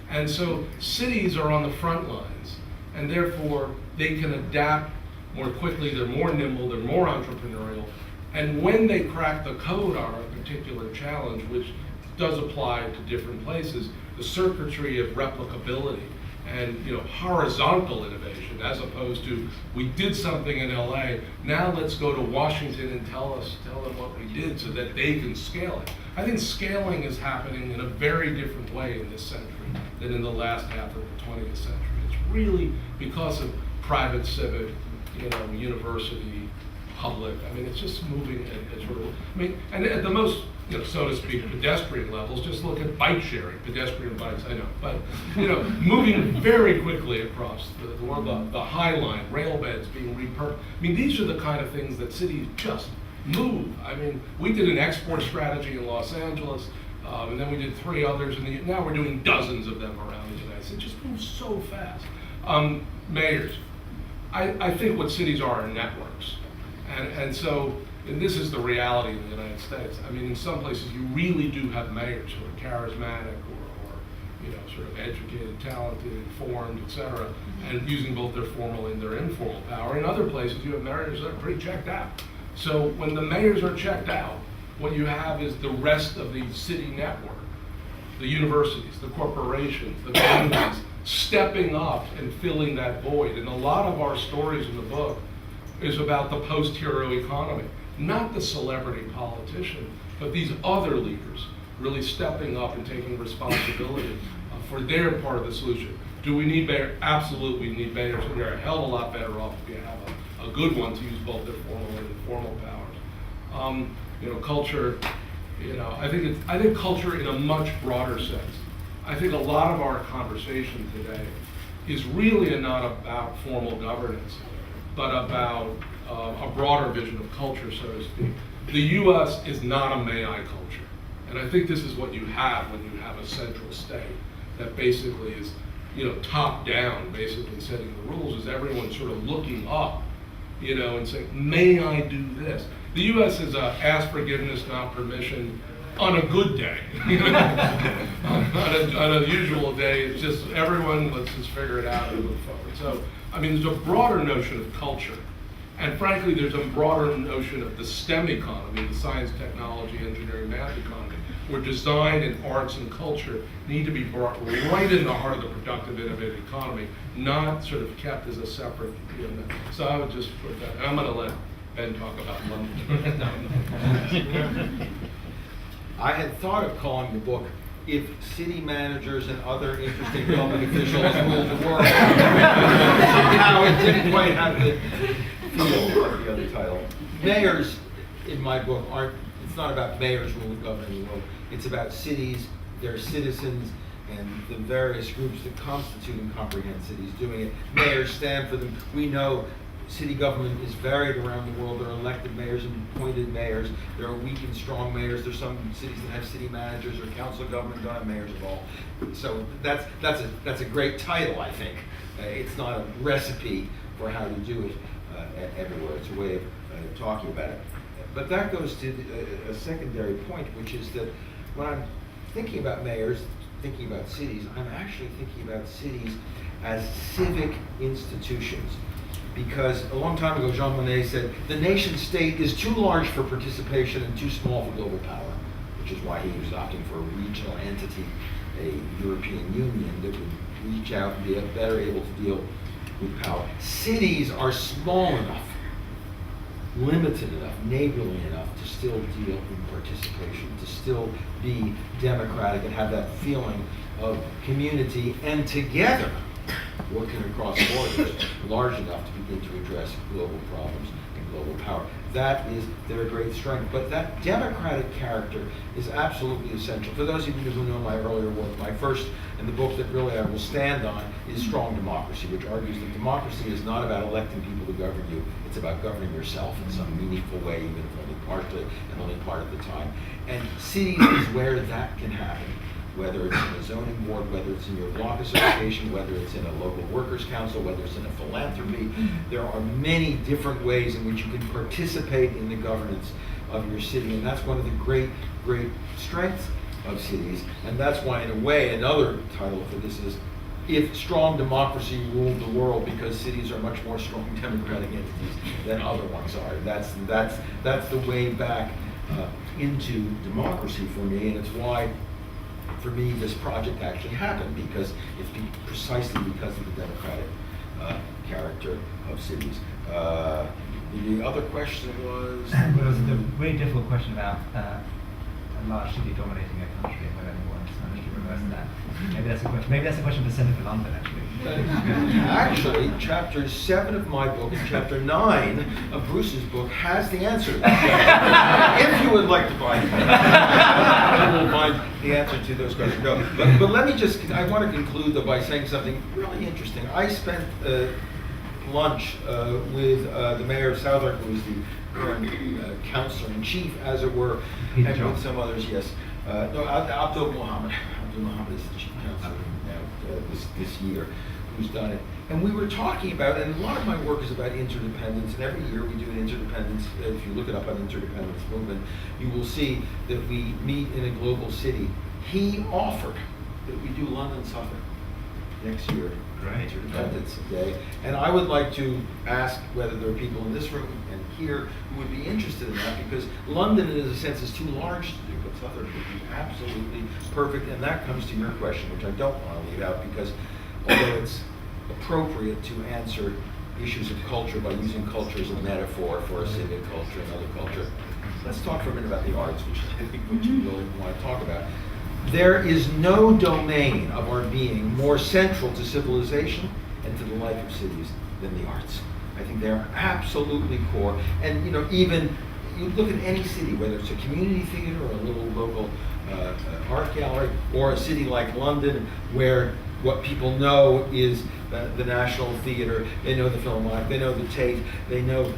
And so cities are on the front lines, and therefore they can adapt more quickly, they're more nimble, they're more entrepreneurial, and when they crack the code on a particular challenge, which does apply to different places, the circuitry of replicability and horizontal innovation, as opposed to we did something in LA, now let's go to Washington and tell them what we did so that they can scale it. I think scaling is happening in a very different way in this century than in the last half of the 20th century. It's really because of private, civic, university, public. I mean, it's just moving at sort of, and at the most, so to speak, pedestrian levels, just look at bike sharing, pedestrian bikes, I know, but, moving very quickly across the High Line, rail beds being repurposed. I mean, these are the kind of things that cities just move. I mean, we did an export strategy in Los Angeles, and then we did 3 others, and now we're doing dozens of them around the United States. It just moves so fast. Mayors. I think what cities are networks. And so, and this is the reality in the United States. I mean, in some places you really do have mayors who are charismatic or sort of educated, talented, informed, etc., and using both their formal and their informal power. In other places you have mayors that are pretty checked out. So when the mayors are checked out, what you have is the rest of the city network, the universities, the corporations, the communities, stepping up and filling that void. And a lot of our stories in the book is about the post-hero economy. Not the celebrity politician, but these other leaders really stepping up and taking responsibility for their part of the solution. Do we need mayors? Absolutely, we need mayors, and they're a hell of a lot better off if you have a good one to use both their formal and informal powers. Culture. I think culture in a much broader sense. I think a lot of our conversation today is really not about formal governance, but about a broader vision of culture, so to speak. The U.S. is not a may-I culture. And I think this is what you have when you have a central state that basically is, top down, basically setting the rules, is everyone sort of looking up, and saying, may I do this? The U.S. is ask forgiveness, not permission, on a good day. on a usual day, it's just everyone, let's just figure it out and move forward. So, there's a broader notion of culture. And frankly, there's a broader notion of the STEM economy, the science, technology, engineering, math economy, where design and arts and culture need to be brought right in the heart of the productive, innovative economy, not sort of kept as a separate, So I would just put that, and I'm gonna let Ben talk about London. I had thought of calling the book "If City Managers and Other Interesting Public Officials Rule the World." Somehow it didn't quite have the feel of the other title. Mayors, in my book, it's not about mayors ruling governing the world. It's about cities, their citizens, and the various groups that constitute and comprehend cities doing it. Mayors stand for them. We know city government is varied around the world. There are elected mayors and appointed mayors. There are weak and strong mayors. There's some cities that have city managers or council of government don't have mayors at all. So that's a great title, I think. It's not a recipe for how to do it everywhere. It's a way of talking about it. But that goes to a secondary point, which is that when I'm thinking about mayors, thinking about cities, I'm actually thinking about cities as civic institutions. Because a long time ago, Jean Monnet said, the nation state is too large for participation and too small for global power, which is why he was opting for a regional entity, a European Union that would reach out and be better able to deal with power. Cities are small enough, limited enough, neighborly enough to still deal in participation, to still be democratic and have that feeling of community, and together working across borders large enough to begin to address global problems and global power. That is their great strength. But that democratic character is absolutely essential. For those of you who know my earlier work, my first, and the book that really I will stand on, is Strong Democracy, which argues that democracy is not about electing people to govern you, it's about governing yourself in some meaningful way, even if only partially and only part of the time. And cities is where that can happen. Whether it's in a zoning board, whether it's in your block association, whether it's in a local workers' council, whether it's in a philanthropy, there are many different ways in which you can participate in the governance of your city, and that's one of the great strengths of cities, and that's why, in a way, another title for this is If Strong Democracy Ruled the World, because cities are much more strong democratic entities than other ones are. That's the way back into democracy for me, and it's why, for me, this project actually happened, because it's precisely because of the democratic character of cities. The other question was? Well, it was a really difficult question about a large city dominating a country and whether anyone managed to reverse that. Maybe that's a question for Senator London, actually. Actually, chapter 7 of my book and chapter 9 of Bruce's book has the answer to that. If you would like to find it, I will find the answer to those questions. No, but let me I want to conclude though by saying something really interesting. I spent lunch with the mayor of Southwark, who is the current counselor-in-chief, as it were, and with some others, yes. No, Abdul Mohammed. Abdul Mohammed is the chief counselor now this year, who's done it. And we were talking about, and a lot of my work is about interdependence, and every year we do an interdependence. If you look it up on interdependence movement, you will see that we meet in a global city. He offered that we do London Suffolk next year. Right. Interdependence Day. And I would like to ask whether there are people in this room and here who would be interested in that, because London, in a sense, is too large to do, but Southwark would be absolutely perfect. And that comes to your question, which I don't want to leave out, because although it's appropriate to answer issues of culture by using culture as a metaphor for a civic culture, another culture, let's talk for a minute about the arts, which I think what you really want to talk about. There is no domain of our being more central to civilization and to the life of cities than the arts. I think they are absolutely core. And even you look at any city, whether it's a community theater or a little local art gallery, or a city like London, where what people know is the National Theatre, they know the Philharmonic, they know the Tate, they know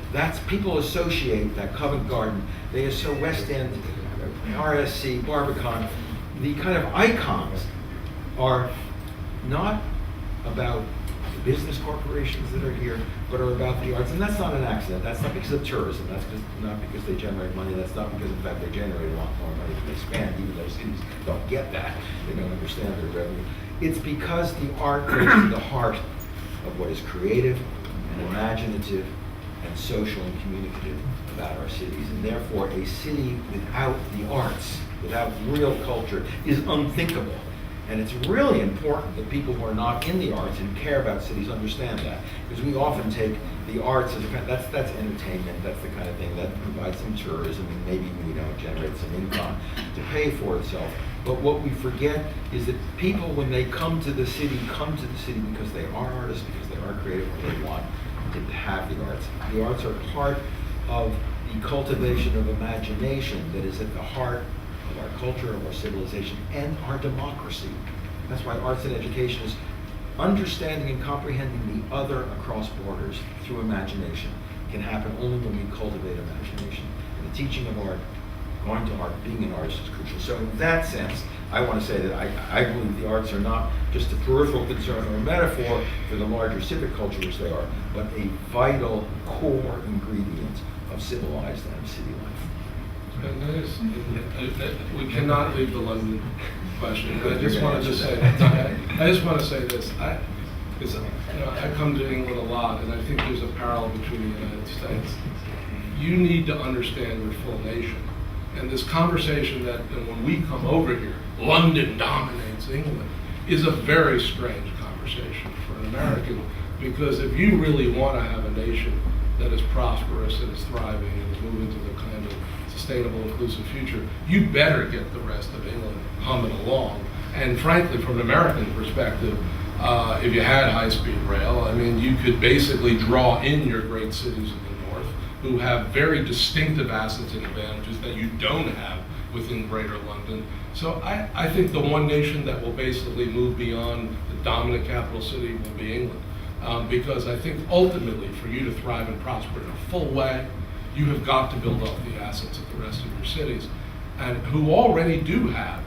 people associate that Covent Garden, they associate West End, RSC, Barbican. The kind of icons are not about the business corporations that are here, but are about the arts. And that's not an accident. That's not because of tourism. That's not because they generate money. That's not because, in fact, they generate a lot more money than they spend. Even though cities don't get that. They don't understand their revenue. It's because the art goes to the heart of what is creative and imaginative and social and communicative about our cities. And therefore, a city without the arts, without real culture, is unthinkable. And it's really important that people who are not in the arts and care about cities understand that. Because we often take the arts as that's entertainment, that's the kind of thing that provides some tourism, and maybe generate some income to pay for itself. But what we forget is that people, when they come to the city because they are artists, because they are creative, or they want to have the arts. The arts are part of the cultivation of imagination that is at the heart of our culture, of our civilization, and our democracy. That's why arts and education is understanding and comprehending the other across borders through imagination. Can happen only when we cultivate imagination. And the teaching of art, going to art, being an artist is crucial. So in that sense, I want to say that I believe the arts are not just a peripheral concern or a metaphor for the larger civic culture, which they are, but a vital core ingredient of civilized and city life. And that is, we cannot leave the London question. I just wanted to say, I just want to say this. I come to England a lot, and I think there's a parallel between the United States. You need to understand your full nation. And this conversation that when we come over here, London dominates England, is a very strange conversation for an American, because if you really want to have a nation that is prosperous and is thriving and is moving to the kind of sustainable, inclusive future, you better get the rest of England humming along. And frankly, from an American perspective, if you had high-speed rail, I mean, you could basically draw in your great cities in the north, who have very distinctive assets and advantages that you don't have within Greater London. So I think the one nation that will basically move beyond the dominant capital city will be England. Because I think ultimately, for you to thrive and prosper in a full way, you have got to build up the assets of the rest of your cities, and who already do have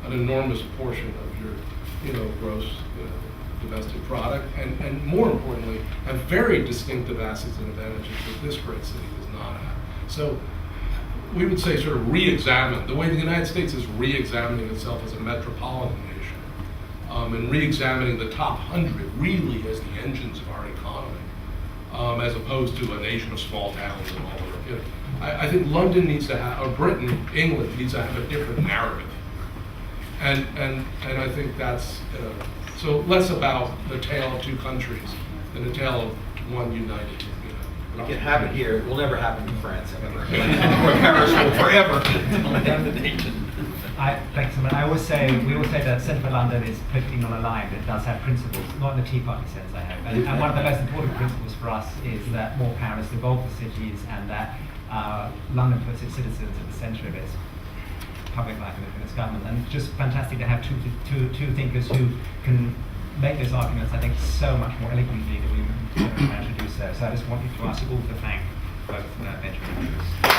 an enormous portion of your, gross domestic product, and more importantly, have very distinctive assets and advantages that this great city does not have. So we would say sort of re-examine, the way the United States is re-examining itself as a metropolitan nation, and re-examining the top 100 really as the engines of our economy, as opposed to a nation of small towns and all of it. I think London needs to have, or Britain, England needs to have a different narrative. And I think that's, so less about the tale of two countries than the tale of one united. It can happen here, it will never happen in France, ever. Or Paris will forever dominate the nation. Thanks, I always say, we always say that central London is politically non-aligned, but it does have principles, not in the Tea Party sense I hope. And one of the most important principles for us is that more Paris involves the cities, and that London puts its citizens at the centre of its public life and its government. And it's just fantastic to have two thinkers who can make those arguments, I think, so much more eloquently than we managed to do so. So I just wanted to ask you all to thank both Benjamin and Chris.